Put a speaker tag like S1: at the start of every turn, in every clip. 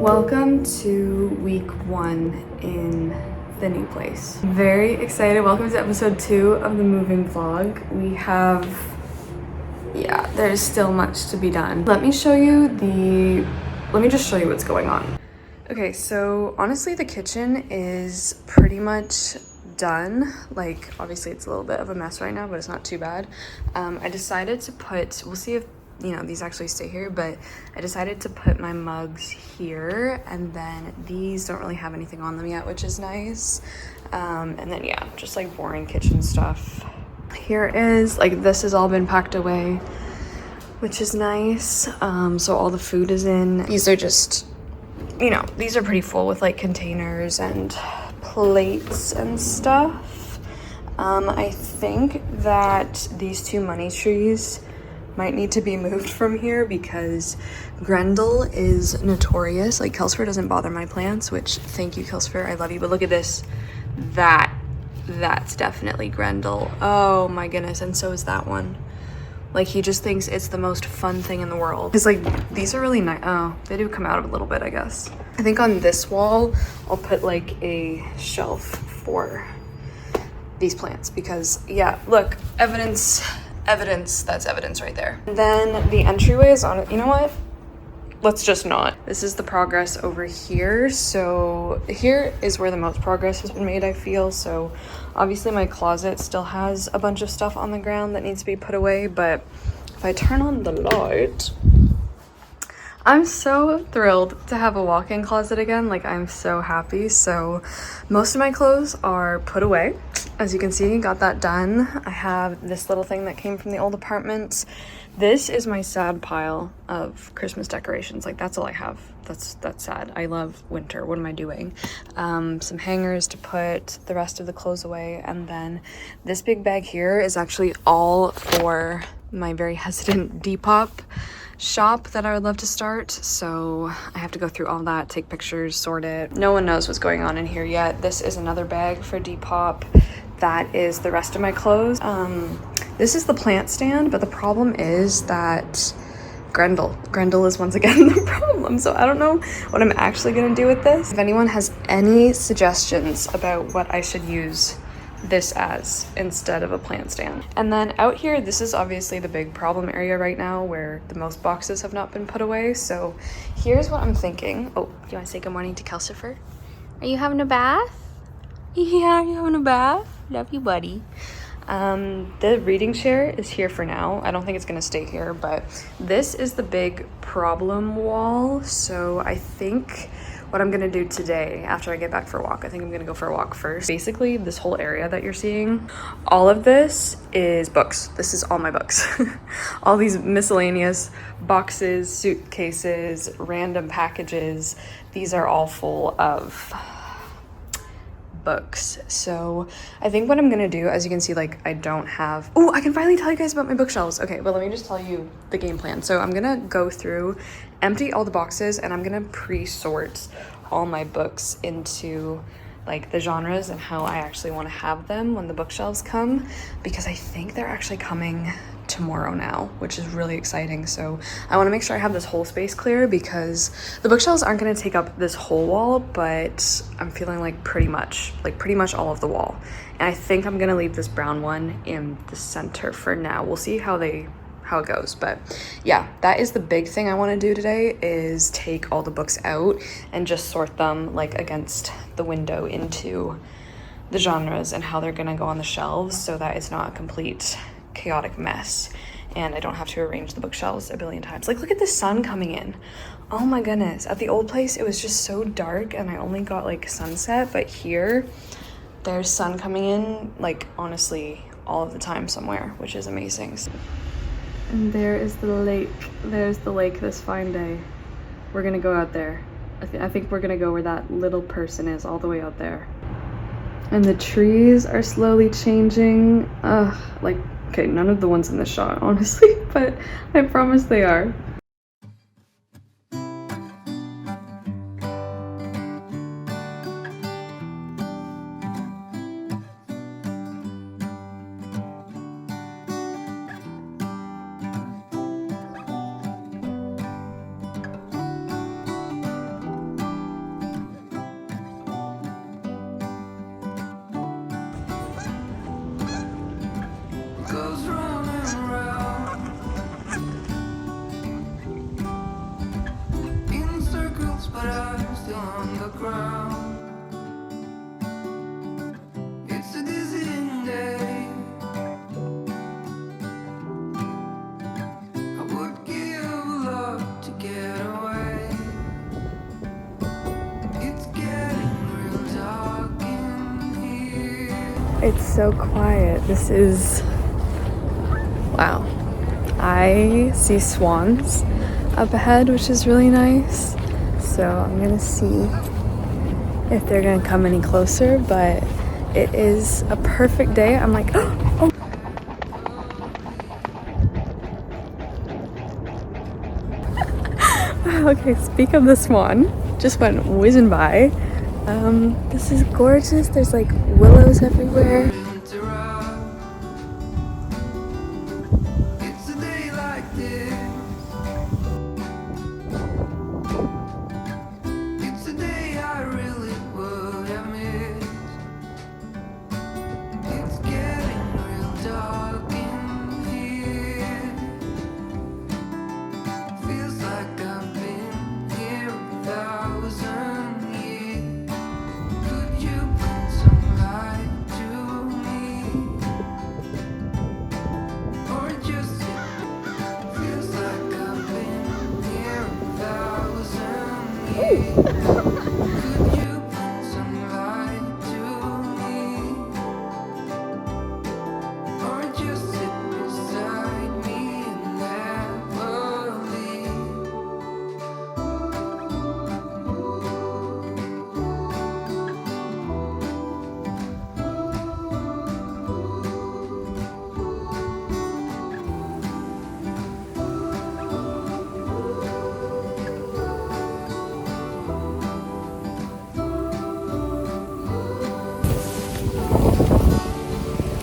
S1: Welcome to week 1 in the new place. Very excited. Welcome to episode 2 of the moving vlog. There's still much to be done. Let me just show you what's going on. Okay, so honestly the kitchen is pretty much done. Like, obviously it's a little bit of a mess right now, but it's not too bad. I decided to put, we'll see if these actually stay here, but I decided to put my mugs here, and then these don't really have anything on them yet, which is nice. And then just like boring kitchen stuff. Here is, like, this has all been packed away, which is nice. So all the food is in. These are just, these are pretty full with like containers and plates and stuff. I think that these 2 money trees might need to be moved from here because Grendel is notorious. Like, Kelsfer doesn't bother my plants, which, thank you, Kelsfer, I love you. But look at this. That's definitely Grendel. Oh my goodness, and so is that one. Like, he just thinks it's the most fun thing in the world. Because, like, these are really nice. Oh, they do come out a little bit, I guess. I think on this wall, I'll put, like, a shelf for these plants. Because, yeah, look, evidence, that's evidence right there. And then the entryway is on it. You know what? Let's just not. This is the progress over here. So here is where the most progress has been made, I feel. So obviously my closet still has a bunch of stuff on the ground that needs to be put away, but if I turn on the light, I'm so thrilled to have a walk-in closet again. Like, I'm so happy. So most of my clothes are put away. As you can see, got that done. I have this little thing that came from the old apartment. This is my sad pile of Christmas decorations. Like, that's all I have. That's sad. I love winter. What am I doing? Some hangers to put the rest of the clothes away. And then this big bag here is actually all for my very hesitant Depop shop that I would love to start. So I have to go through all that, take pictures, sort it. No one knows what's going on in here yet. This is another bag for Depop. That is the rest of my clothes. This is the plant stand, but the problem is that Grendel is once again the problem. So I don't know what I'm actually gonna do with this. If anyone has any suggestions about what I should use this as instead of a plant stand. And then out here, this is obviously the big problem area right now where the most boxes have not been put away. So here's what I'm thinking. Oh, do you want to say good morning to Kelsifer? Are you having a bath? Yeah, you having a bath? Love you, buddy. The reading chair is here for now. I don't think it's gonna stay here, but this is the big problem wall. So I think what I'm gonna do today after I get back for a walk, I think I'm gonna go for a walk first. Basically, this whole area that you're seeing, all of this is books. This is all my books. All these miscellaneous boxes, suitcases, random packages. These are all full of books. So I think what I'm gonna do, as you can see, like, I don't have, oh, I can finally tell you guys about my bookshelves. Okay, but let me just tell you the game plan. So I'm gonna go through, empty all the boxes, and I'm gonna pre-sort all my books into like the genres and how I actually want to have them when the bookshelves come, because I think they're actually coming tomorrow now, which is really exciting. So I want to make sure I have this whole space clear because the bookshelves aren't going to take up this whole wall, but I'm feeling like pretty much all of the wall. And I think I'm going to leave this brown one in the center for now. We'll see how it goes, but yeah, that is the big thing I want to do today, is take all the books out and just sort them like against the window into the genres and how they're going to go on the shelves, so that it's not a complete chaotic mess and I don't have to arrange the bookshelves a billion times. Like, look at the sun coming in. Oh my goodness. At the old place, it was just so dark and I only got like sunset, but here there's sun coming in, like, honestly all of the time somewhere, which is amazing. And there is the lake. There's the lake this fine day. We're gonna go out there. I think we're gonna go where that little person is, all the way out there. And the trees are slowly changing. Like, okay, none of the ones in the shot, honestly, but I promise they are.
S2: ground. It's a dizzying day. I would give a lot to get away. It's getting real dark in here.
S1: It's so quiet. This is, wow. I see swans up ahead, which is really nice. So I'm gonna see if they're gonna come any closer, but it is a perfect day. I'm like, oh. Okay, speak of the swan, just went whizzing by. This is gorgeous. There's like willows everywhere.
S2: It's a day like this. It's a day I really would have missed. It's getting real dark in here. Feels like I've been here 1,000 years. Could you bring some light to me? Or just feels like I've been here 1,000 years. Could you bring some light to me? Or just sit beside me and never leave?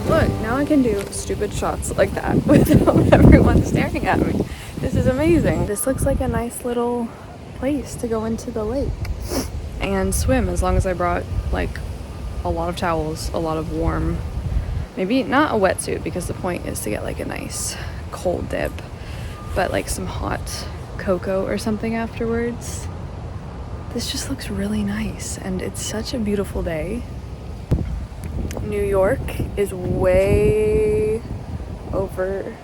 S1: Look, now I can do stupid shots like that without everyone staring at me. This is amazing. This looks like a nice little place to go into the lake and swim, as long as I brought like a lot of towels, a lot of warm, maybe not a wetsuit, because the point is to get like a nice cold dip, but like some hot cocoa or something afterwards. This just looks really nice, and it's such a beautiful day. New York is way over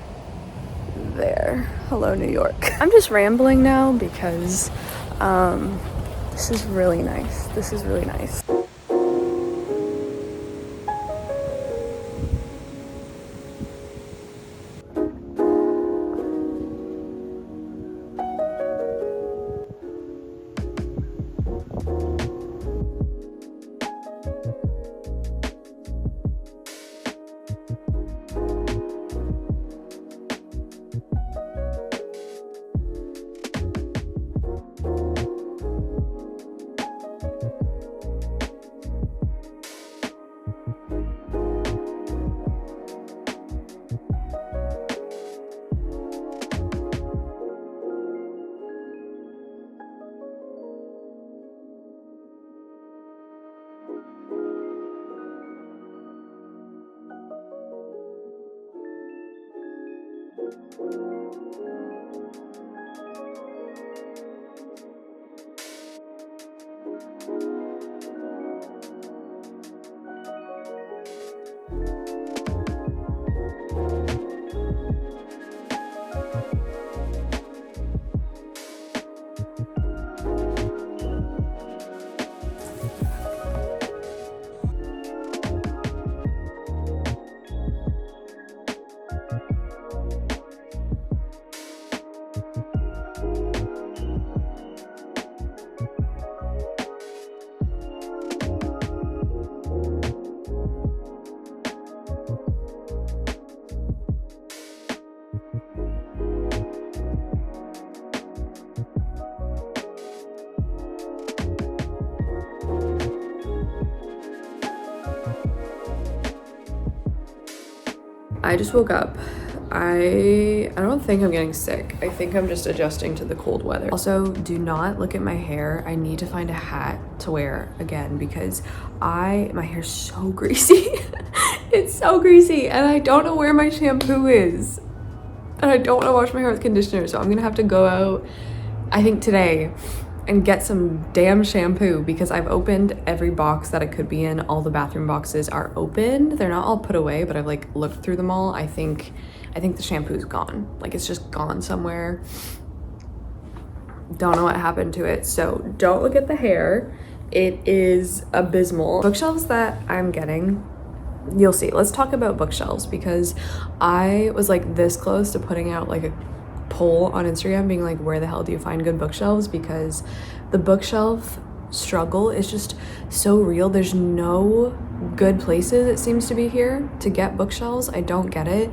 S1: there. Hello, New York. I'm just rambling now because this is really nice. This is really nice. I just woke up. I don't think I'm getting sick. I think I'm just adjusting to the cold weather. Also, do not look at my hair. I need to find a hat to wear again because my hair's so greasy. It's so greasy and I don't know where my shampoo is. And I don't want to wash my hair with conditioner, so I'm gonna have to go out, I think today, and get some damn shampoo because I've opened every box that it could be in. All the bathroom boxes are opened. They're not all put away, but I've like looked through them all. I think the shampoo's gone. Like it's just gone somewhere. Don't know what happened to it. So don't look at the hair. It is abysmal. Bookshelves that I'm getting, you'll see. Let's talk about bookshelves because I was like this close to putting out like a poll on Instagram being like, where the hell do you find good bookshelves? Because the bookshelf struggle is just so real. There's no good places, it seems to be here, to get bookshelves. I don't get it.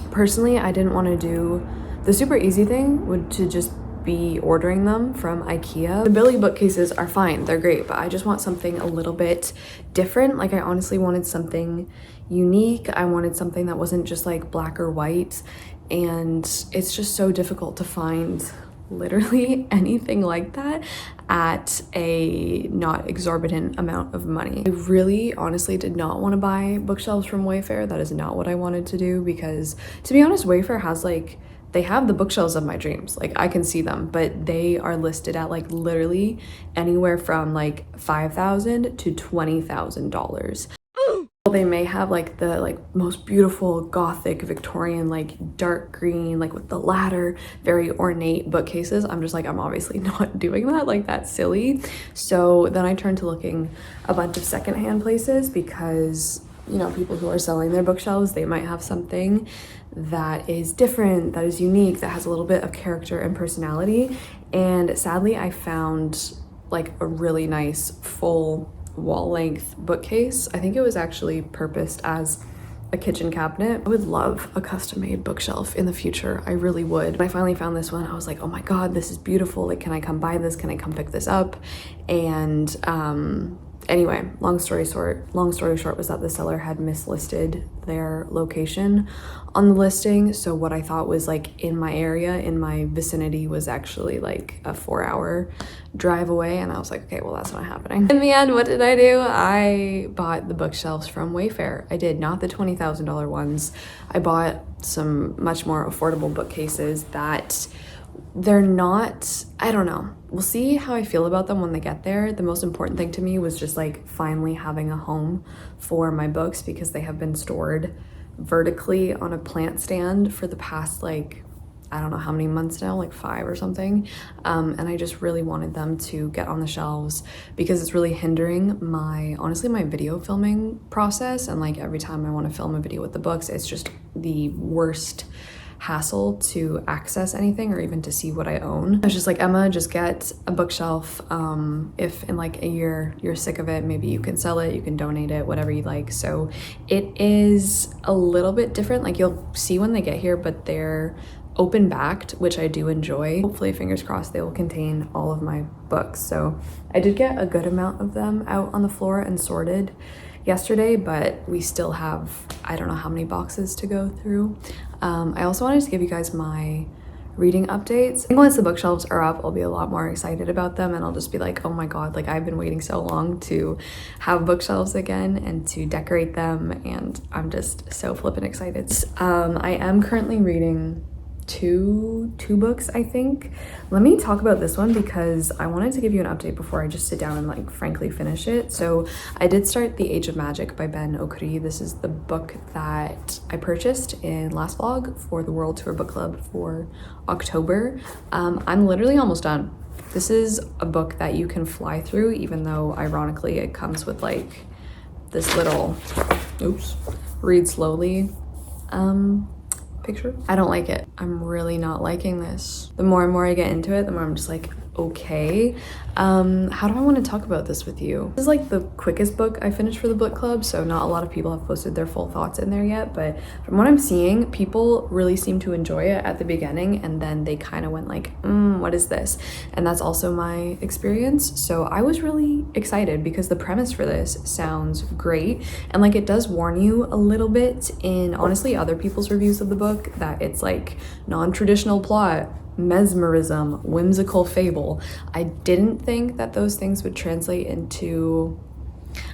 S1: Personally, I didn't want to do the super easy thing would to just be ordering them from IKEA. The Billy bookcases are fine, they're great, but I just want something a little bit different. Like I honestly wanted something unique. I wanted something that wasn't just like black or white, and it's just so difficult to find literally anything like that at a not exorbitant amount of money. I really honestly did not want to buy bookshelves from Wayfair. That is not what I wanted to do because, to be honest, Wayfair has like, they have the bookshelves of my dreams. Like I can see them, but they are listed at like literally anywhere from like $5,000 to $20,000. They may have like the most beautiful gothic Victorian like dark green like with the ladder, very ornate bookcases. I'm just like, I'm obviously not doing that. Like that's silly. So then I turned to looking a bunch of secondhand places because, you know, people who are selling their bookshelves, they might have something that is different, that is unique, that has a little bit of character and personality. And sadly, I found like a really nice full wall-length bookcase. I think it was actually purposed as a kitchen cabinet. I would love a custom-made bookshelf in the future. I really would. When I finally found this one, I was like, oh my god, this is beautiful. Like, can I come buy this? Can I come pick this up? And anyway, long story short was that the seller had mislisted their location on the listing. So what I thought was like in my area, in my vicinity, was actually like a 4-hour drive away. And I was like, okay, well, that's not happening. In the end, what did I do? I bought the bookshelves from Wayfair. I did, not the $20,000 ones. I bought some much more affordable bookcases that they're not, I don't know. We'll see how I feel about them when they get there. The most important thing to me was just like finally having a home for my books because they have been stored vertically on a plant stand for the past like, I don't know how many months now, like 5 or something. And I just really wanted them to get on the shelves because it's really hindering honestly, my video filming process. And like every time I want to film a video with the books, it's just the worst hassle to access anything or even to see what I own. I was just like, Emma, just get a bookshelf. If in like a year you're sick of it, maybe you can sell it, you can donate it, whatever you like. So it is a little bit different. Like you'll see when they get here, but they're open backed, which I do enjoy. Hopefully, fingers crossed, they will contain all of my books. So I did get a good amount of them out on the floor and sorted yesterday, but we still have, I don't know how many boxes to go through. I also wanted to give you guys my reading updates. I think once the bookshelves are up, I'll be a lot more excited about them and I'll just be like, oh my god, like I've been waiting so long to have bookshelves again and to decorate them, and I'm just so flippin' excited. I am currently reading two books, I think. Let me talk about this one because I wanted to give you an update before I just sit down and like frankly finish it. So I did start The Age of Magic by Ben Okri. This is the book that I purchased in last vlog for the World Tour Book Club for October. I'm literally almost done. This is a book that you can fly through, even though ironically it comes with like this little, oops, read slowly picture. I don't like it. I'm really not liking this. The more and more I get into it, the more I'm just like, okay. How do I want to talk about this with you? This is like the quickest book I finished for the book club, so not a lot of people have posted their full thoughts in there yet, but from what I'm seeing, people really seem to enjoy it at the beginning, and then they kind of went like, what is this? And that's also my experience. So I was really excited because the premise for this sounds great, and like it does warn you a little bit in honestly other people's reviews of the book that it's like non-traditional plot, mesmerism, whimsical fable. I didn't think that those things would translate into,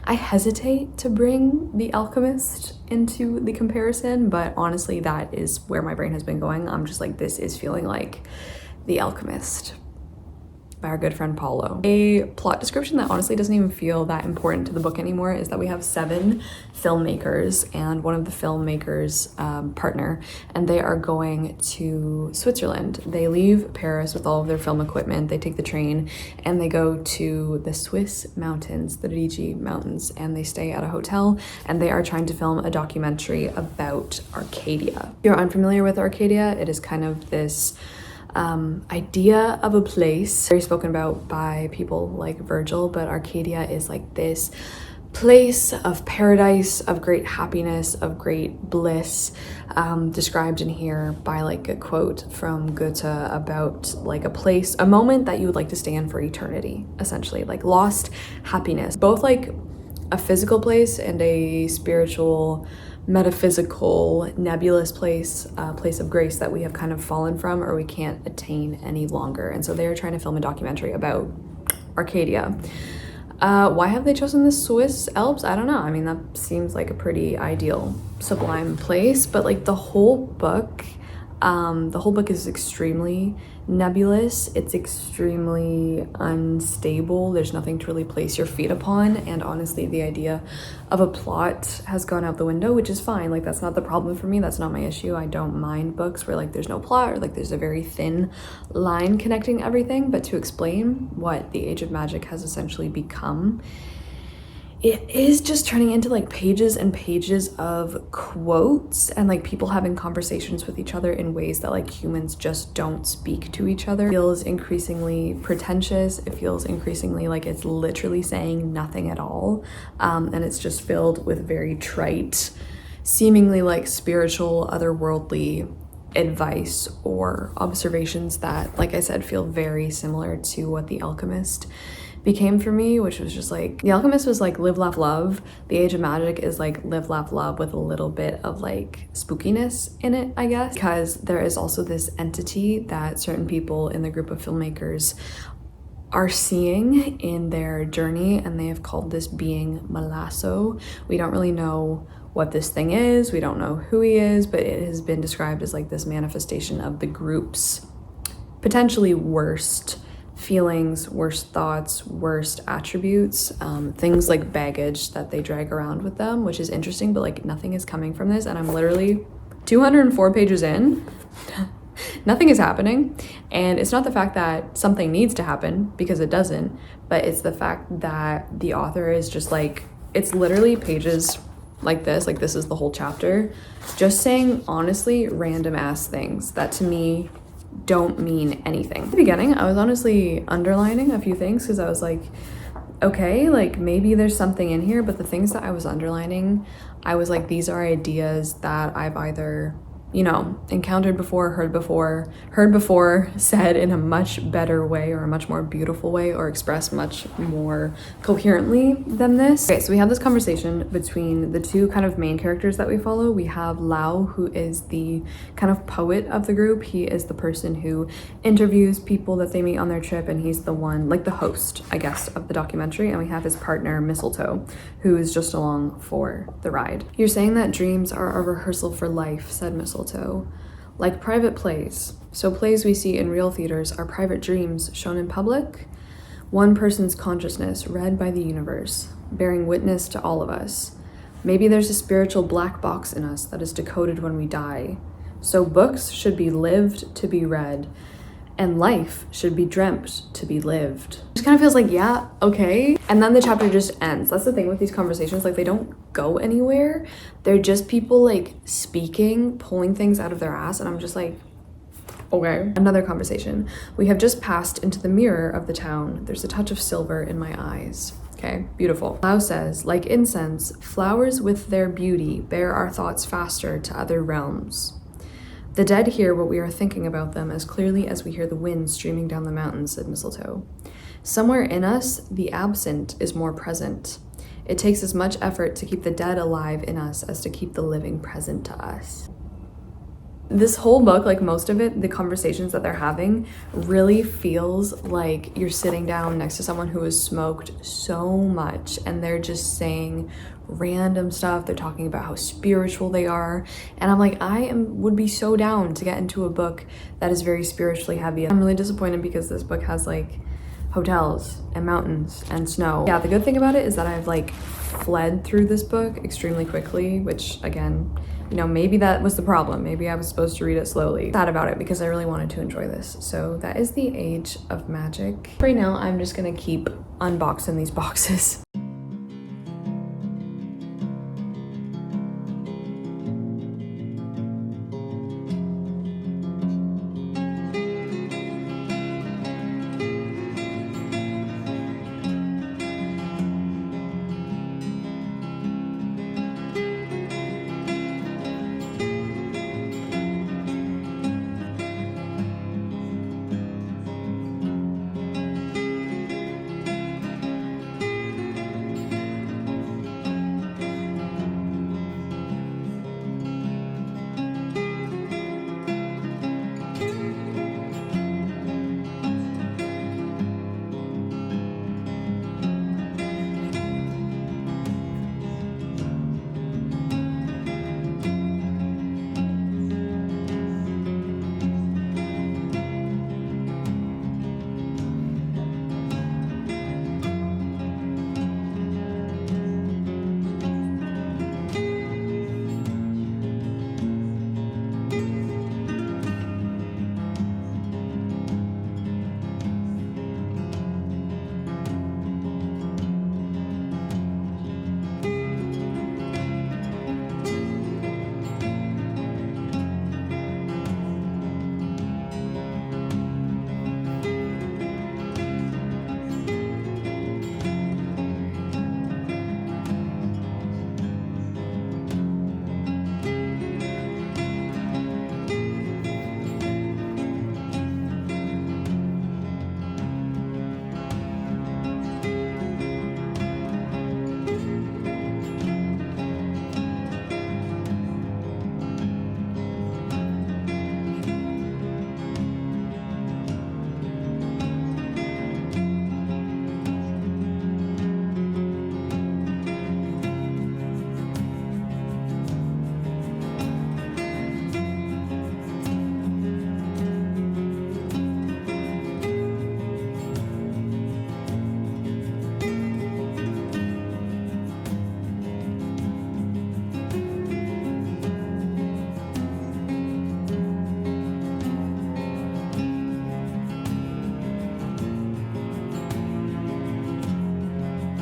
S1: I hesitate to bring The Alchemist into the comparison, but honestly that is where my brain has been going. I'm just like, this is feeling like The Alchemist. by our good friend Paulo. A plot description that honestly doesn't even feel that important to the book anymore is that we have 7 filmmakers and one of the filmmakers' partner, and they are going to Switzerland. They leave Paris with all of their film equipment, they take the train, and they go to the Swiss mountains, the Rigi Mountains, and they stay at a hotel, and they are trying to film a documentary about Arcadia. If you're unfamiliar with Arcadia, it is kind of this idea of a place very spoken about by people like Virgil, but Arcadia is like this place of paradise, of great happiness, of great bliss, described in here by like a quote from Goethe about like a place, a moment that you would like to stay in for eternity, essentially, like lost happiness, both like a physical place and a spiritual, metaphysical, nebulous place, a place of grace that we have kind of fallen from or we can't attain any longer. And so they are trying to film a documentary about Arcadia. Why have they chosen the Swiss Alps? I don't know. I mean, that seems like a pretty ideal, sublime place, but like the whole book is extremely nebulous. It's extremely unstable. There's nothing to really place your feet upon. And honestly, the idea of a plot has gone out the window, which is fine. Like, that's not the problem for me. That's not my issue. I don't mind books where like there's no plot or like there's a very thin line connecting everything. But to explain what the Age of Magic has essentially become, it is just turning into like pages and pages of quotes and like people having conversations with each other in ways that like humans just don't speak to each other. It feels increasingly pretentious. It feels increasingly like it's literally saying nothing at all. And it's just filled with very trite, seemingly like spiritual, otherworldly advice or observations that, like I said, feel very similar to what The Alchemist became for me, which was just like, The Alchemist was like live, laugh, love. The Age of Magic is like live, laugh, love with a little bit of like spookiness in it, I guess, because there is also this entity that certain people in the group of filmmakers are seeing in their journey, and they have called this being Malasso. We don't really know what this thing is, we don't know who he is, but it has been described as like this manifestation of the group's potentially worst feelings, worst thoughts, worst attributes, things like baggage that they drag around with them, which is interesting, but like nothing is coming from this. And I'm literally 204 pages in, nothing is happening. And it's not the fact that something needs to happen, because it doesn't, but it's the fact that the author is just like, it's literally pages like this is the whole chapter, just saying honestly random ass things that to me don't mean anything. At the beginning, I was honestly underlining a few things because I was like, okay, like maybe there's something in here, but the things that I was underlining, I was like, these are ideas that I've either, you know, encountered before, heard before, said in a much better way or a much more beautiful way or expressed much more coherently than this. Okay, so we have this conversation between the two kind of main characters that we follow. We have Lau, who is the kind of poet of the group. He is the person who interviews people that they meet on their trip, and he's the one, like the host, I guess, of the documentary. And we have his partner, Mistletoe, who is just along for the ride. You're saying that dreams are a rehearsal for life, said Mistletoe. Like private plays. So plays we see in real theaters are private dreams shown in public. One person's consciousness read by the universe, bearing witness to all of us. Maybe there's a spiritual black box in us that is decoded when we die. So books should be lived to be read, and life should be dreamt to be lived. It just kind of feels like, yeah, okay. And then the chapter just ends. That's the thing with these conversations, like they don't go anywhere. They're just people like speaking, pulling things out of their ass, and I'm just like, okay. Another conversation. We have just passed into the mirror of the town. There's a touch of silver in my eyes. Okay, beautiful. Lau says, like incense, flowers with their beauty bear our thoughts faster to other realms. The dead hear what we are thinking about them as clearly as we hear the wind streaming down the mountains, said Mistletoe. Somewhere in us, the absent is more present. It takes as much effort to keep the dead alive in us as to keep the living present to us. This whole book, like most of it, the conversations that they're having really feels like you're sitting down next to someone who has smoked so much and they're just saying random stuff. They're talking about how spiritual they are, and I'm like, would be so down to get into a book that is very spiritually heavy. I'm really disappointed because this book has like hotels and mountains and snow. Yeah, the good thing about it is that I've like fled through this book extremely quickly, which again, you know, maybe that was the problem. Maybe I was supposed to read it slowly. Sad about it because I really wanted to enjoy this. So that is The Age of Magic. Right now, I'm just gonna keep unboxing these boxes.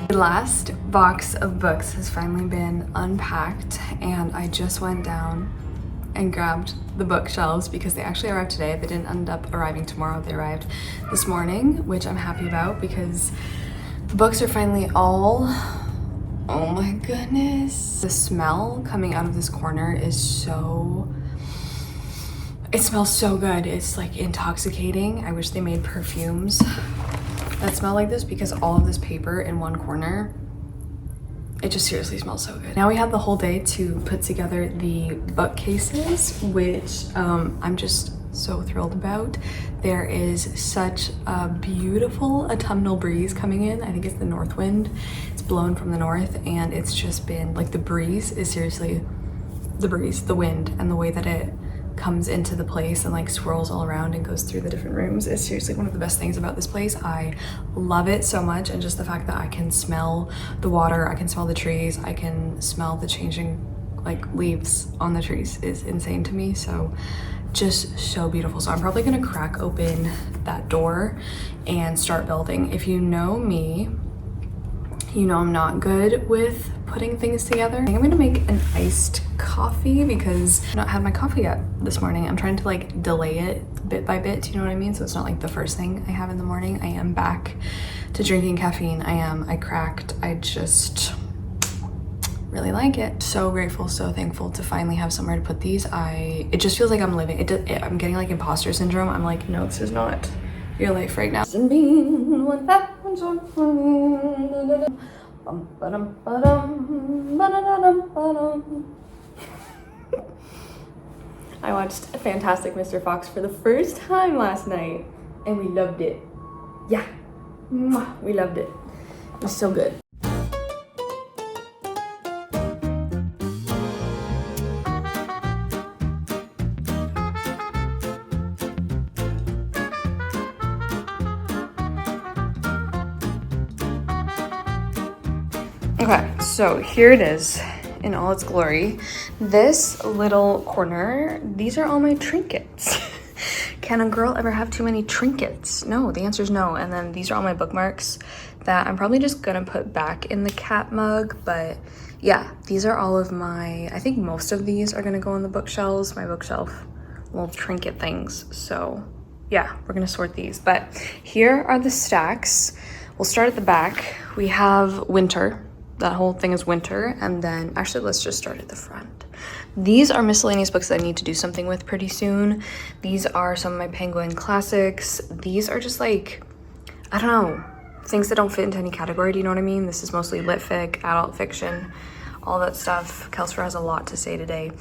S1: The last box of books has finally been unpacked, and I just went down and grabbed the bookshelves because they actually arrived today. They didn't end up arriving tomorrow. They arrived this morning, which I'm happy about because the books are finally all, oh my goodness. The smell coming out of this corner is so, it smells so good. It's like intoxicating. I wish they made perfumes that smell like this because all of this paper in one corner, it just seriously smells so good. Now we have the whole day to put together the bookcases, which I'm just so thrilled about. There is such a beautiful autumnal breeze coming in. I think it's the north wind. It's blown from the north, and it's just been like, the breeze is seriously the breeze, the wind, and the way that it comes into the place and like swirls all around and goes through the different rooms is seriously one of the best things about this place. I love it so much, and just the fact that I can smell the water, I can smell the trees, I can smell the changing like leaves on the trees is insane to me. So just so beautiful. So I'm probably gonna crack open that door and start building. If you know me, you know I'm not good with putting things together. I think I'm gonna make an iced coffee because I've not had my coffee yet this morning. I'm trying to like delay it bit by bit, you know what I mean? So it's not like the first thing I have in the morning. I am back to drinking caffeine. I cracked. I just really like it. So grateful, so thankful to finally have somewhere to put these. It just feels like I'm living. I'm getting like imposter syndrome. I'm like, no, this is not your life right now. I watched Fantastic Mr. Fox for the first time last night, and we loved it. Yeah, we loved it. It was so good. Okay, so here it is in all its glory. This little corner, these are all my trinkets. Can a girl ever have too many trinkets? No, the answer is no. And then these are all my bookmarks that I'm probably just gonna put back in the cat mug, but yeah, these are all of my, I think most of these are gonna go on the bookshelves, my bookshelf little trinket things. So yeah, we're gonna sort these. But here are the stacks. We'll start at the back. We have winter. That whole thing is winter. And then actually, let's just start at the front. These are miscellaneous books that I need to do something with pretty soon. These are some of my Penguin classics. These are just like, I don't know, things that don't fit into any category. Do you know what I mean? This is mostly lit fic, adult fiction, all that stuff. Kelsfer has a lot to say today.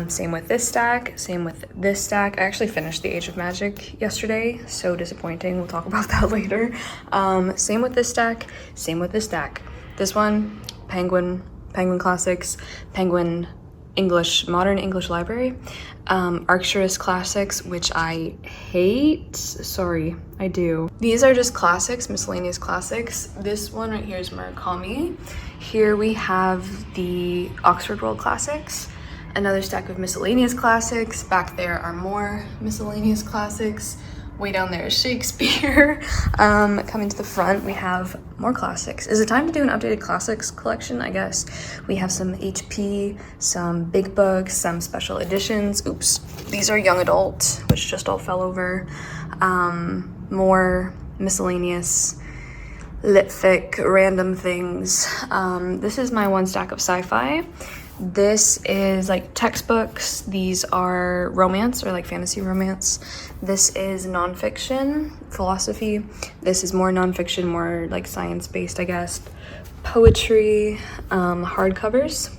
S1: Same with this stack, same with this stack. I actually finished The Age of Magic yesterday. So disappointing. We'll talk about that later. Same with this stack, same with this stack. This one, Penguin Classics, Penguin English, Modern English Library, Arcturus Classics, which I hate. Sorry, I do. These are just classics, miscellaneous classics. This one right here is Murakami. Here we have the Oxford World Classics, another stack of miscellaneous classics. Back there are more miscellaneous classics. Way down there is Shakespeare. Coming to the front, we have more classics. Is it time to do an updated classics collection? I guess. We have some HP, some big books, some special editions. Oops, these are young adult, which just all fell over. More miscellaneous lit fic, random things. This is my one stack of sci-fi. This is like textbooks. These are romance or like fantasy romance. This is nonfiction, philosophy. This is more nonfiction, more like science-based, I guess. Poetry, hardcovers.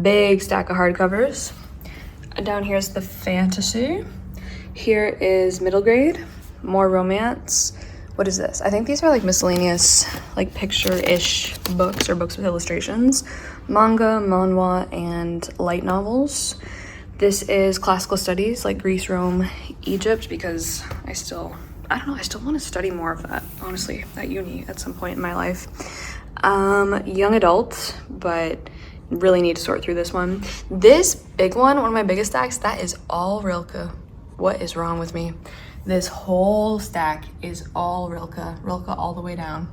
S1: Big stack of hardcovers. Down here is the fantasy. Here is middle grade, more romance. What is this? I think these are like miscellaneous, like picture-ish books or books with illustrations. Manga, manhwa, and light novels. This is classical studies, like Greece, Rome, Egypt, because I don't know, I still want to study more of that, honestly, at uni at some point in my life. Young adult, but really need to sort through this one. This big one of my biggest stacks, that is all Rilke. What is wrong with me? This whole stack is all Rilke all the way down.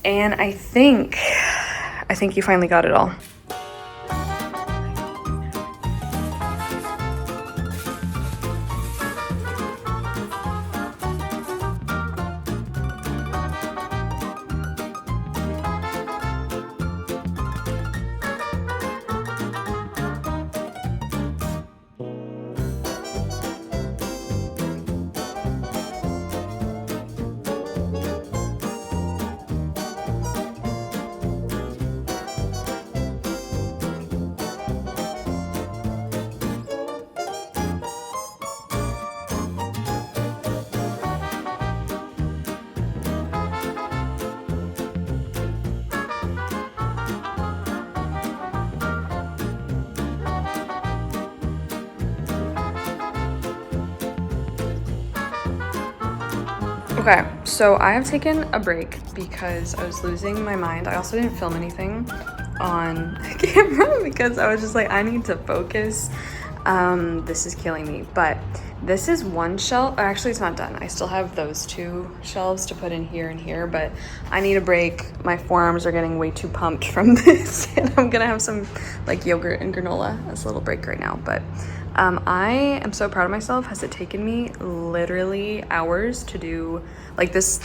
S1: And I think you finally got it all. Okay, so I have taken a break because I was losing my mind. I also didn't film anything on camera because I was just like, I need to focus. This is killing me, but this is one shelf. Actually, it's not done. I still have those two shelves to put in here and here, but I need a break. My forearms are getting way too pumped from this, and I'm gonna have some like yogurt and granola as a little break right now, but I am so proud of myself. Has it taken me literally hours to do like this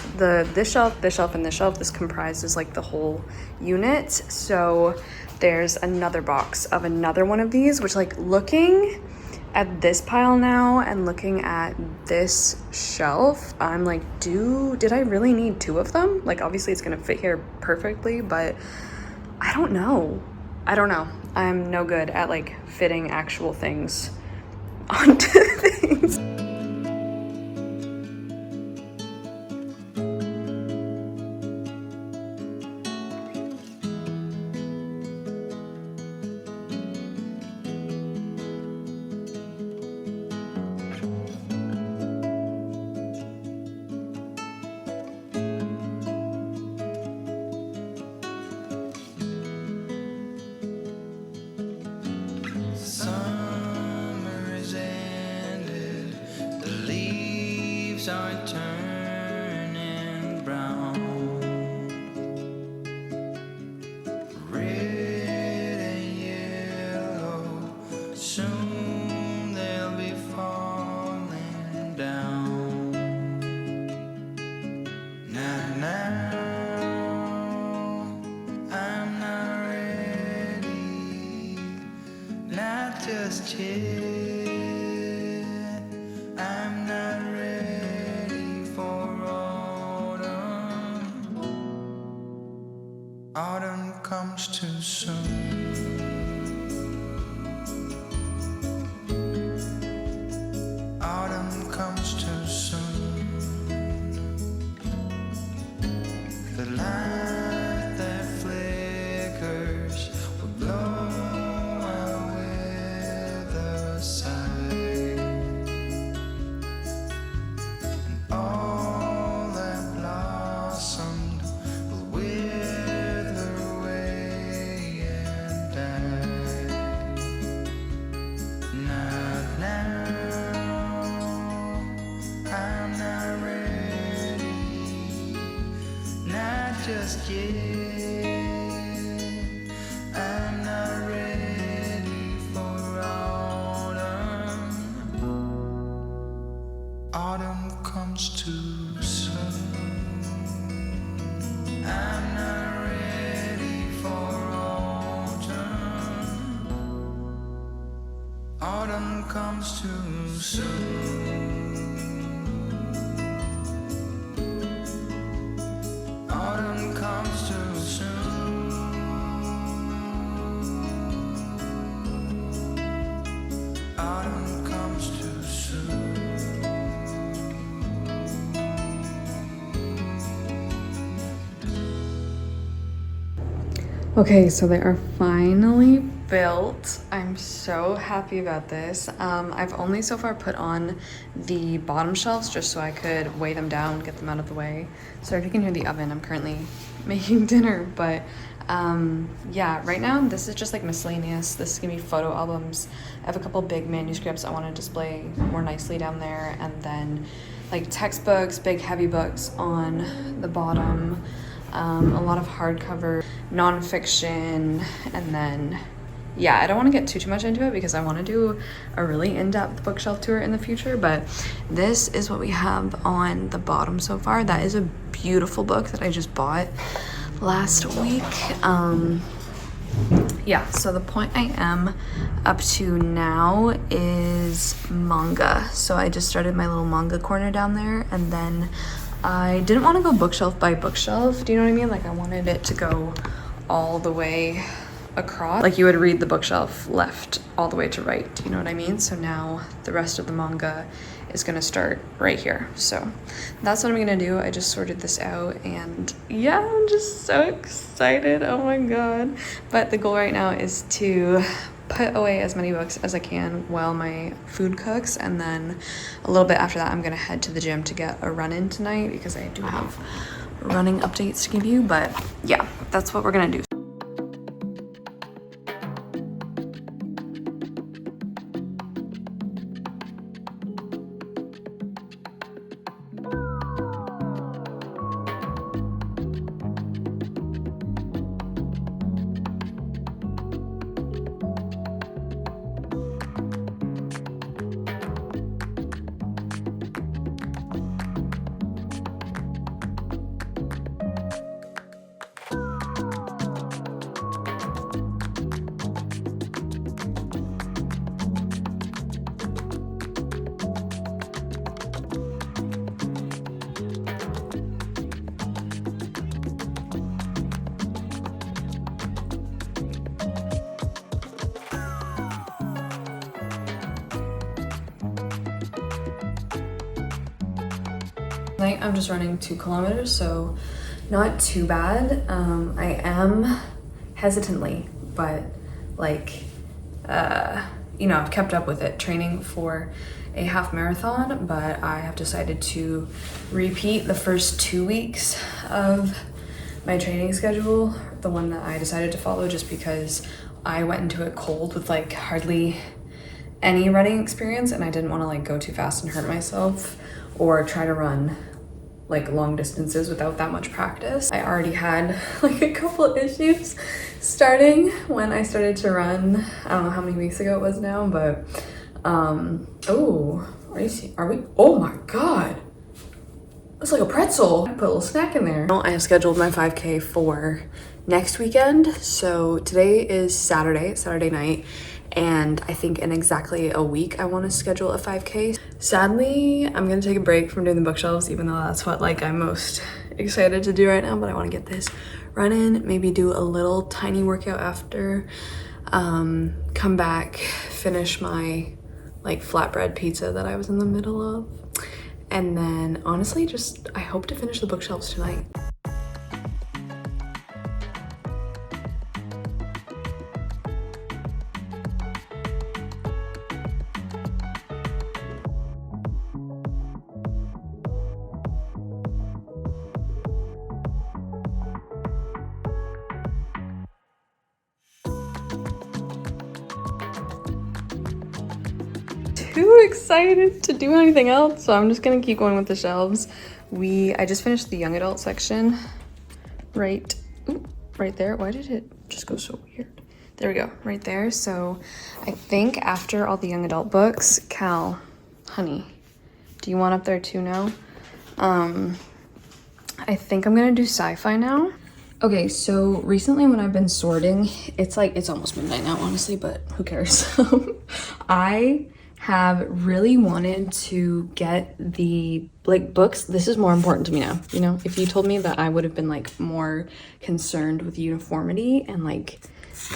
S1: shelf, this shelf, and this shelf? This comprises like the whole unit. So there's another box of another one of these, which like looking at this pile now and looking at this shelf, I'm like, did I really need two of them? Like obviously it's gonna fit here perfectly, but I don't know. I'm no good at like fitting actual things onto things.
S2: leaves are turning brown. Red and yellow, soon they'll be falling down. Now, I'm not ready, not just yet. I'm not ready for autumn. Autumn comes too soon. Autumn comes too soon. The light that flickers will blow away the sight, and all that blossomed will wither away and die. Not now, I'm not ready, not just yet. I'm not ready for autumn. Autumn comes too soon. I'm not ready for autumn. Autumn comes too soon. Autumn comes too soon. Autumn comes too soon.
S1: Okay, so they are finally built. I'm so happy about this. I've only so far put on the bottom shelves just so I could weigh them down, get them out of the way. Sorry if you can hear the oven, I'm currently making dinner, but yeah, right now this is just like miscellaneous. This is gonna be photo albums. I have a couple big manuscripts I want to display more nicely down there, and then like textbooks, big heavy books on the bottom. A lot of hardcover, nonfiction, and then, yeah, I don't want to get too much into it because I want to do a really in-depth bookshelf tour in the future, but this is what we have on the bottom so far. That is a beautiful book that I just bought last week. Yeah, so the point I am up to now is manga. So I just started my little manga corner down there, and then I didn't want to go bookshelf by bookshelf. Do you know what I mean? Like I wanted it to go all the way across. Like you would read the bookshelf left all the way to right. Do you know what I mean? So now the rest of the manga is gonna start right here. So that's what I'm gonna do. I just sorted this out, and yeah, I'm just so excited. Oh my God. But the goal right now is to put away as many books as I can while my food cooks, and then a little bit after that I'm gonna head to the gym to get a run in tonight because I do have running updates to give you. But yeah, that's what we're gonna do. I'm just running 2 kilometers, so not too bad. I am hesitantly, but like, you know, I've kept up with it, training for a half marathon, but I have decided to repeat the first 2 weeks of my training schedule, the one that I decided to follow, just because I went into it cold with like hardly any running experience, and I didn't want to like go too fast and hurt myself or try to run like long distances without that much practice. I already had like a couple issues starting when I started to run. I don't know how many weeks ago it was now, but oh, are we? Oh my God. It's like a pretzel. I put a little snack in there. I have scheduled my 5K for next weekend. So today is Saturday, it's Saturday night. And I think in exactly a week, I want to schedule a 5K. Sadly, I'm going to take a break from doing the bookshelves, even though that's what like I'm most excited to do right now. But I want to get this run in, maybe do a little tiny workout after, come back, finish my like flatbread pizza that I was in the middle of. And then honestly, just I hope to finish the bookshelves tonight. Too excited to do anything else, so I'm just gonna keep going with the shelves. I just finished the young adult section right there. Why did it just go so weird? There we go, right there. So I think after all the young adult books, Cal, honey, do you want up there too now? I think I'm gonna do sci-fi now. Okay, so recently when I've been sorting, it's almost midnight now, honestly, but who cares? I have really wanted to get the like books. This is more important to me now, you know? If you told me that I would have been like more concerned with uniformity and like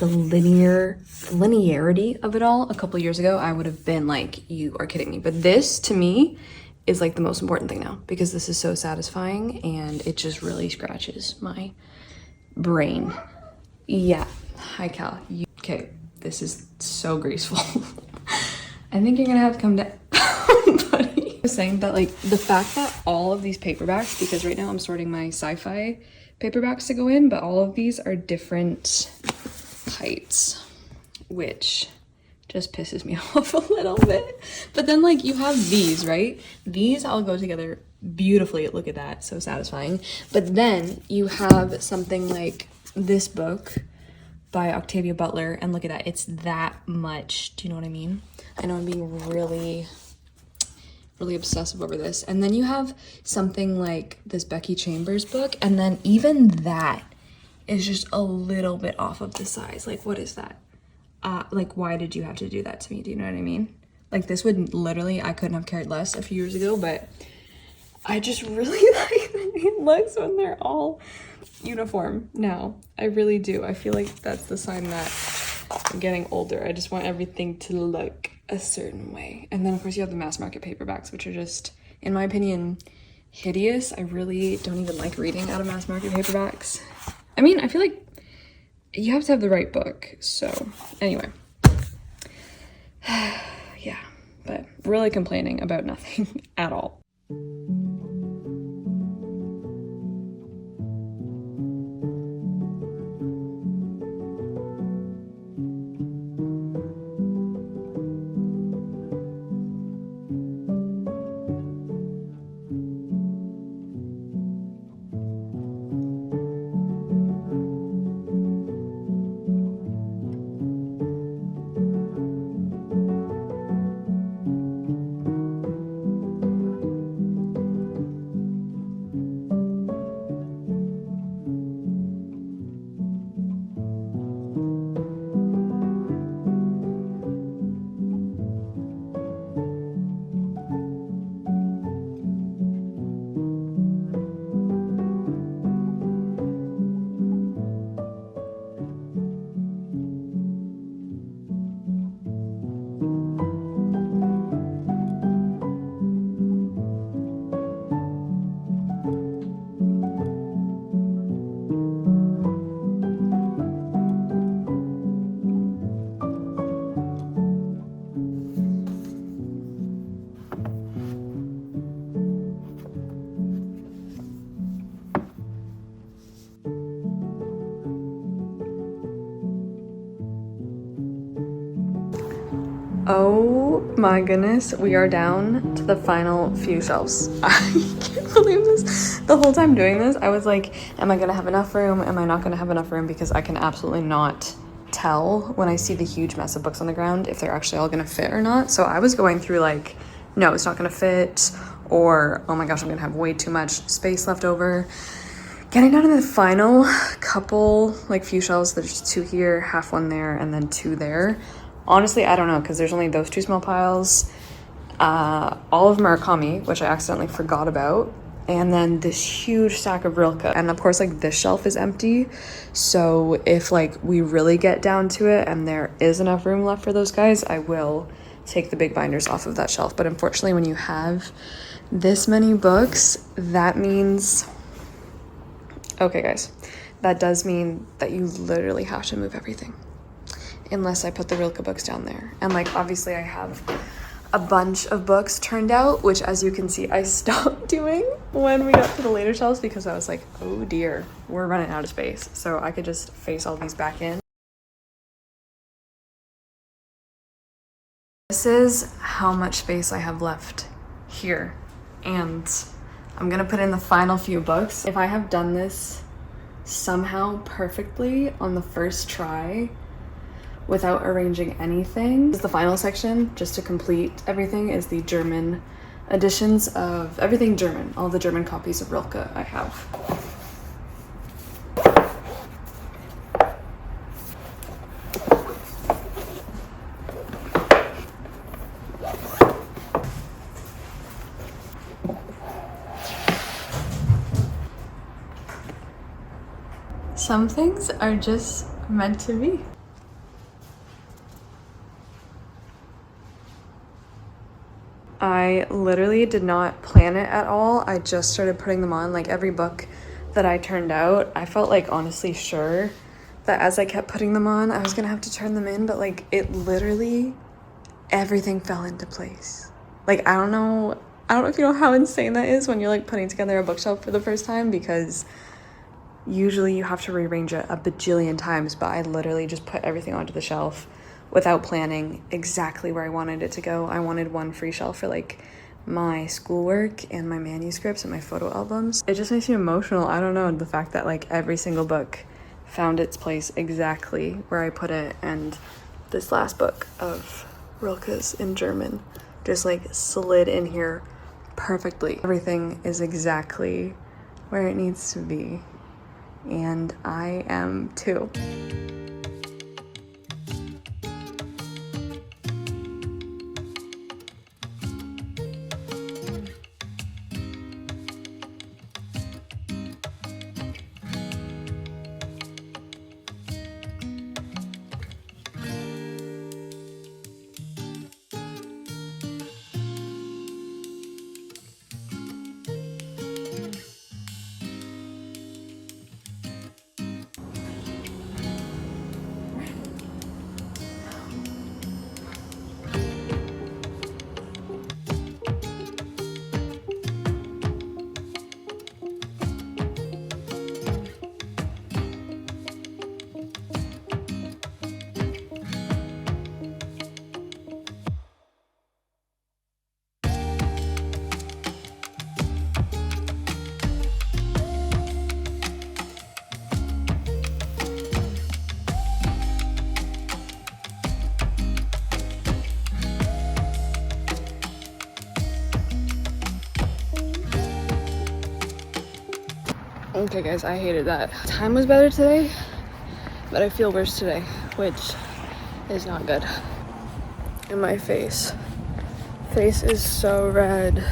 S1: the linearity of it all a couple years ago, I would have been like, you are kidding me. But this to me is like the most important thing now, because this is so satisfying and it just really scratches my brain. Yeah, hi Cal. Okay, this is so graceful. I think you're gonna have to come down, buddy. I was saying that like the fact that all of these paperbacks, because right now I'm sorting my sci-fi paperbacks to go in, but all of these are different heights, which just pisses me off a little bit. But then like you have these, right? These all go together beautifully. Look at that, so satisfying. But then you have something like this book by Octavia Butler, and look at that, it's that much. Do you know what I mean? I know I'm being really obsessive over this. And then you have something like this Becky Chambers book, and then even that is just a little bit off of the size. Like, what is that? Like, why did you have to do that to me? Do you know what I mean? Like, this would literally, I couldn't have cared less a few years ago, but I just really like the way it looks when they're all uniform now. I really do. I feel like that's the sign that I'm getting older. I just want everything to look a certain way. And then of course you have the mass market paperbacks, which are just, in my opinion, hideous. I really don't even like reading out of mass market paperbacks. I mean, I feel like you have to have the right book. So anyway, yeah, but really complaining about nothing at all. Oh my goodness, we are down to the final few shelves. I can't believe this. The whole time doing this, I was like, am I gonna have enough room? Am I not gonna have enough room? Because I can absolutely not tell when I see the huge mess of books on the ground if they're actually all gonna fit or not. So I was going through like, no, it's not gonna fit, or oh my gosh, I'm gonna have way too much space left over. Getting down to the final couple, like few shelves, there's 2 here, half one there, and then 2 there. Honestly, I don't know, because there's only those 2 small piles. All of Murakami, which I accidentally forgot about, and then this huge stack of Rilke. And of course, like this shelf is empty. So if like we really get down to it and there is enough room left for those guys, I will take the big binders off of that shelf. But unfortunately, when you have this many books, that means... Okay, guys, that does mean that you literally have to move everything. Unless I put the Rilke books down there. And like, obviously I have a bunch of books turned out, which as you can see, I stopped doing when we got to the later shelves because I was like, oh dear, we're running out of space. So I could just face all these back in. This is how much space I have left here. And I'm gonna put in the final few books. If I have done this somehow perfectly on the first try without arranging anything, the final section, just to complete everything, is the German editions of everything German, all the German copies of Rilke I have. Some things are just meant to be. I literally did not plan it at all. I just started putting them on. Like every book that I turned out, I felt like honestly sure that as I kept putting them on, I was gonna have to turn them in, but like it literally, everything fell into place. Like I don't know if you know how insane that is when you're like putting together a bookshelf for the first time, because usually you have to rearrange it a bajillion times, but I literally just put everything onto the shelf without planning exactly where I wanted it to go. I wanted one free shelf for like my schoolwork and my manuscripts and my photo albums. It just makes me emotional. I don't know, the fact that like every single book found its place exactly where I put it, and this last book of Rilke's in German just like slid in here perfectly. Everything is exactly where it needs to be. And I am too. Okay guys, I hated that. Time was better today, but I feel worse today, which is not good. And my face is so red.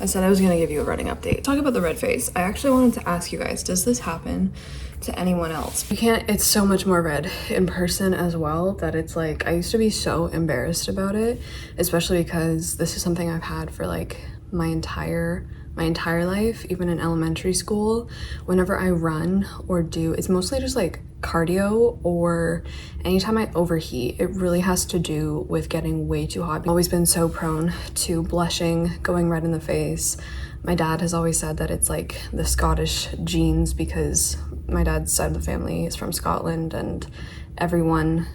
S1: I said I was gonna give you a running update. Talk about the red face. I actually wanted to ask you guys, does this happen to anyone else? You can't, it's so much more red in person as well that it's like, I used to be so embarrassed about it, especially because this is something I've had for like my entire my entire life, even in elementary school. Whenever I run or do, it's mostly just like cardio, or anytime I overheat, it really has to do with getting way too hot. I've always been so prone to blushing, going red in the face. My dad has always said that it's like the Scottish genes, because my dad's side of the family is from Scotland, and everyone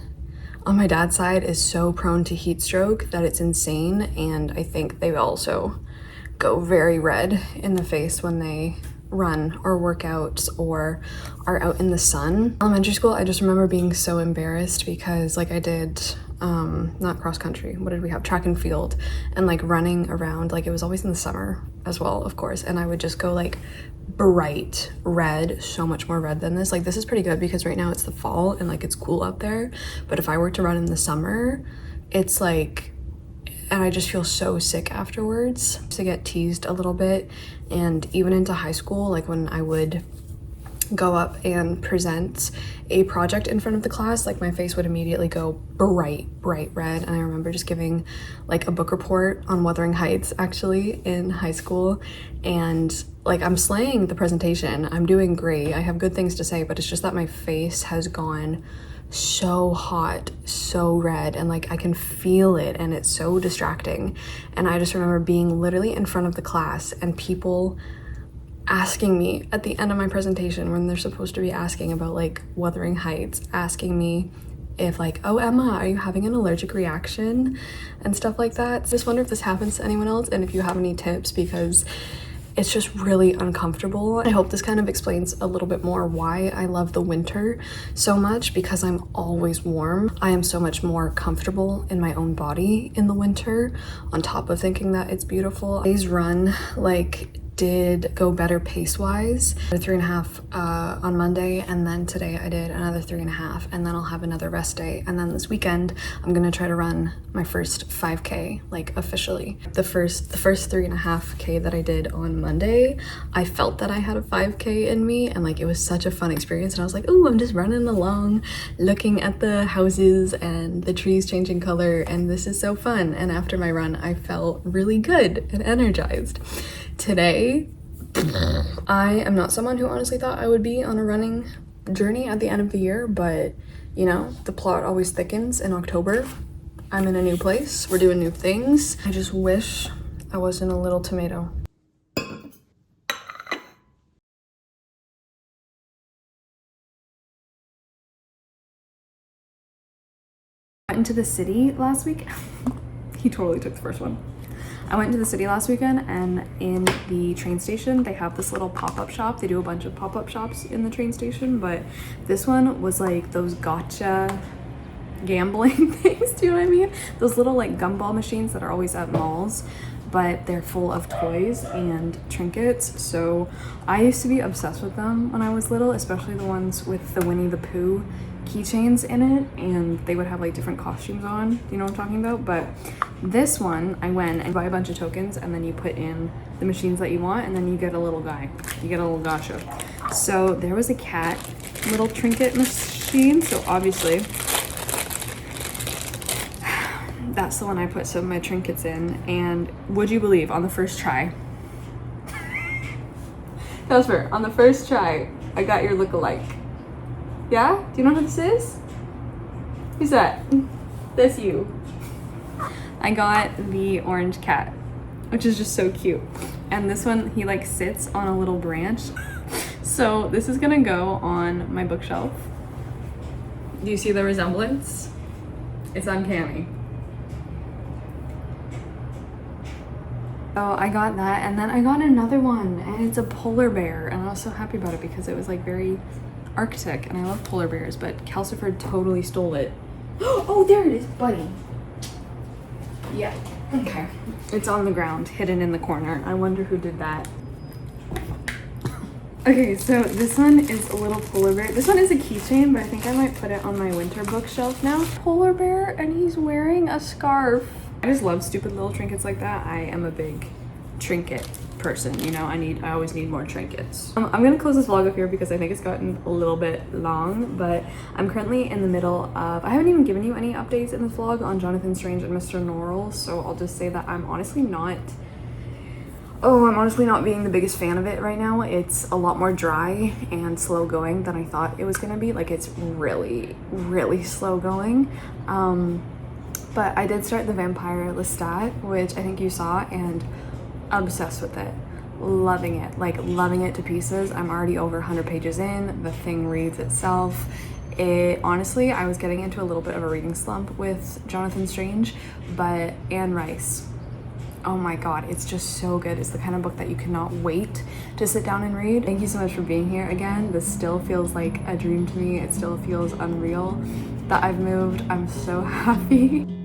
S1: on my dad's side is so prone to heat stroke that it's insane. And I think they also go very red in the face when they run or work out or are out in the sun. Elementary school, I just remember being so embarrassed because like I did not cross country, what did we have, track and field, and like running around, like it was always in the summer as well, of course, and I would just go like bright red, so much more red than this. Like this is pretty good because right now it's the fall and like it's cool out there, but if I were to run in the summer, it's like, and I just feel so sick afterwards. To get teased a little bit, and even into high school, like when I would go up and present a project in front of the class, like my face would immediately go bright red. And I remember just giving like a book report on Wuthering Heights actually in high school, and like I'm slaying the presentation, I'm doing great, I have good things to say, but it's just that my face has gone so hot, so red, and like I can feel it, and it's so distracting. And I just remember being literally in front of the class and people asking me at the end of my presentation, when they're supposed to be asking about like Wuthering Heights, asking me if like, oh Emma, are you having an allergic reaction and stuff like that. Just wonder if this happens to anyone else and if you have any tips, because it's just really uncomfortable. I hope this kind of explains a little bit more why I love the winter so much, because I'm always warm. I am so much more comfortable in my own body in the winter, on top of thinking that it's beautiful. Days run like did go better pace-wise. 3.5 on Monday, and then today I did another 3.5, and then I'll have another rest day. And then this weekend, I'm gonna try to run my first 5K, like officially. The first 3.5K that I did on Monday, I felt that I had a 5K in me, and like it was such a fun experience. And I was like, oh, I'm just running along, looking at the houses and the trees changing color, and this is so fun. And after my run, I felt really good and energized. Today, I am not someone who honestly thought I would be on a running journey at the end of the year, but you know, the plot always thickens in October. I'm in a new place, we're doing new things. I just wish I wasn't a little tomato. I went into the city last week. He totally took the first one. I went into the city last weekend, and in the train station, they have this little pop-up shop. They do a bunch of pop-up shops in the train station, but this one was like those gotcha gambling things, do you know what I mean? Those little like gumball machines that are always at malls, but they're full of toys and trinkets. So I used to be obsessed with them when I was little, especially the ones with the Winnie the Pooh keychains in it, and they would have like different costumes on, you know what I'm talking about? But this one, I went and buy a bunch of tokens, and then you put in the machines that you want, and then you get a little guy, you get a little gotcha. So there was a cat little trinket machine, so obviously that's the one I put some of my trinkets in. And would you believe, on the first try, Casper, on the first try, I got your look-alike. Yeah? Do you know who this is? Who's that? That's you. I got the orange cat, which is just so cute. And this one, he like sits on a little branch. So this is gonna go on my bookshelf. Do you see the resemblance? It's uncanny. So I got that, and then I got another one, and it's a polar bear, and I was so happy about it because it was like very Arctic, and I love polar bears, but Calcifer totally stole it. Oh, there it is, buddy. Yeah, okay. It's on the ground, hidden in the corner. I wonder who did that. Okay, so this one is a little polar bear. This one is a keychain, but I think I might put it on my winter bookshelf now. Polar bear, and he's wearing a scarf. I just love stupid little trinkets like that. I am a big trinket person, you know. I always need more trinkets. I'm gonna close this vlog up here because I think it's gotten a little bit long, but I'm currently in the middle of, I haven't even given you any updates in this vlog on Jonathan Strange and Mr. Norrell, so I'll just say that I'm honestly not Oh, I'm honestly not being the biggest fan of it right now. It's a lot more dry and slow going than I thought it was gonna be. Like, it's really, really slow going. But I did start the Vampire Lestat, which I think you saw, and obsessed with it. Loving it, like loving it to pieces. I'm already over 100 pages in. The thing reads itself. It honestly, I was getting into a little bit of a reading slump with Jonathan Strange, but Anne Rice, oh my god, it's just so good. It's the kind of book that you cannot wait to sit down and read. Thank you so much for being here again. This still feels like a dream to me. It still feels unreal that I've moved. I'm so happy.